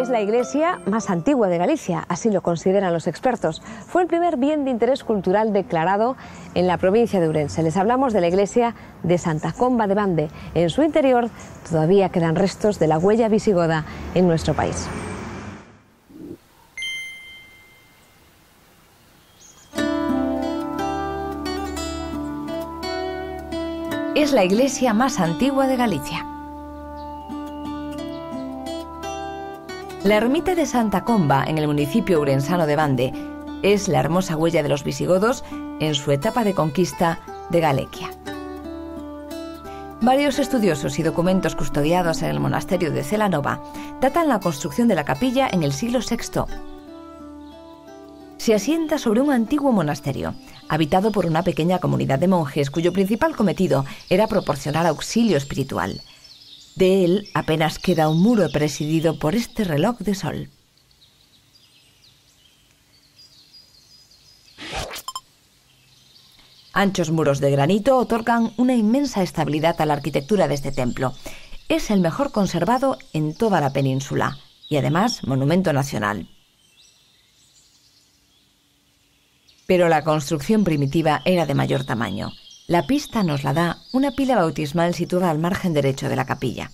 Es la iglesia más antigua de Galicia, así lo consideran los expertos. Fue el primer bien de interés cultural declarado en la provincia de Ourense. Les hablamos de la iglesia de Santa Comba de Bande. En su interior todavía quedan restos de la huella visigoda en nuestro país. Es la iglesia más antigua de Galicia. La ermita de Santa Comba, en el municipio ourensano de Bande, es la hermosa huella de los visigodos en su etapa de conquista de Galequia. Varios estudiosos y documentos custodiados en el monasterio de Celanova datan la construcción de la capilla en el siglo VI. Se asienta sobre un antiguo monasterio, habitado por una pequeña comunidad de monjes cuyo principal cometido era proporcionar auxilio espiritual. De él apenas queda un muro presidido por este reloj de sol. Anchos muros de granito otorgan una inmensa estabilidad a la arquitectura de este templo. Es el mejor conservado en toda la península y además monumento nacional. Pero la construcción primitiva era de mayor tamaño. La pista nos la da una pila bautismal situada al margen derecho de la capilla.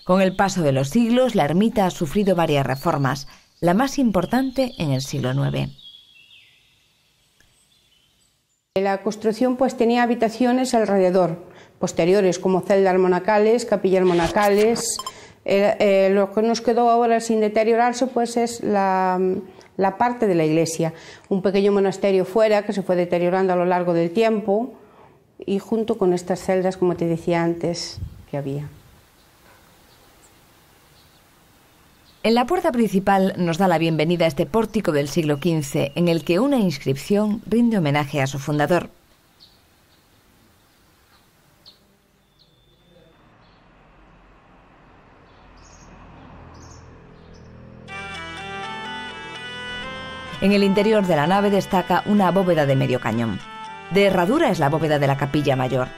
Con el paso de los siglos, la ermita ha sufrido varias reformas, la más importante en el siglo IX. La construcción tenía habitaciones alrededor, posteriores como celdas monacales, capillas monacales. Lo que nos quedó ahora sin deteriorarse es la parte de la iglesia, un pequeño monasterio fuera que se fue deteriorando a lo largo del tiempo y junto con estas celdas, como te decía antes, que había. En la puerta principal nos da la bienvenida a este pórtico del siglo XV, en el que una inscripción rinde homenaje a su fundador. En el interior de la nave destaca una bóveda de medio cañón. De herradura es la bóveda de la capilla mayor,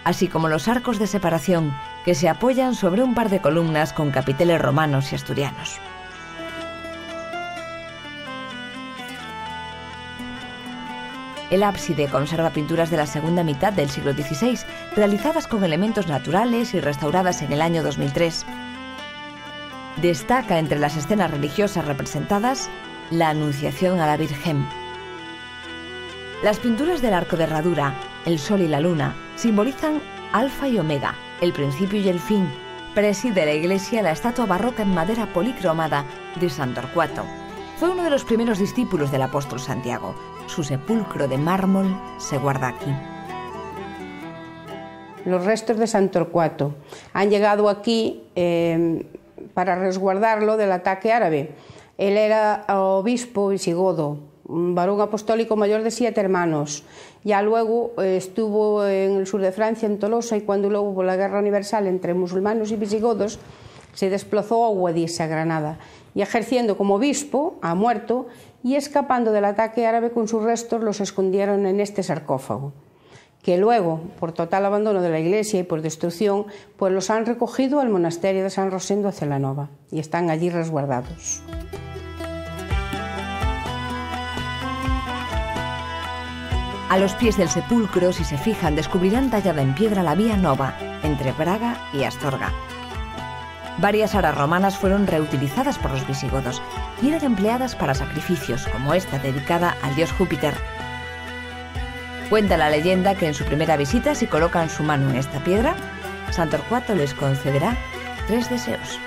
así como los arcos de separación que se apoyan sobre un par de columnas con capiteles romanos y asturianos. El ábside conserva pinturas de la segunda mitad del siglo XVI, realizadas con elementos naturales y restauradas en el año 2003. Destaca entre las escenas religiosas representadas la Anunciación a la Virgen. Las pinturas del arco de herradura, el sol y la luna, simbolizan Alfa y Omega, el principio y el fin. Preside la iglesia la estatua barroca en madera policromada de San Torcuato. Fue uno de los primeros discípulos del apóstol Santiago. Su sepulcro de mármol se guarda aquí. Los restos de San Torcuato han llegado aquí para resguardarlo del ataque árabe. Él era obispo visigodo, un varón apostólico mayor de 7 hermanos. Ya luego estuvo en el sur de Francia, en Tolosa, y cuando luego hubo la guerra universal entre musulmanes y visigodos, se desplazó a Guadix, a Granada, y ejerciendo como obispo, ha muerto, y escapando del ataque árabe con sus restos los escondieron en este sarcófago, que luego, por total abandono de la iglesia y por destrucción, los han recogido al monasterio de San Rosendo de Celanova, y están allí resguardados. A los pies del sepulcro, si se fijan, descubrirán tallada en piedra la Vía Nova, entre Braga y Astorga. Varias aras romanas fueron reutilizadas por los visigodos y eran empleadas para sacrificios, como esta dedicada al dios Júpiter. Cuenta la leyenda que en su primera visita, si colocan su mano en esta piedra, San Torcuato les concederá 3 deseos.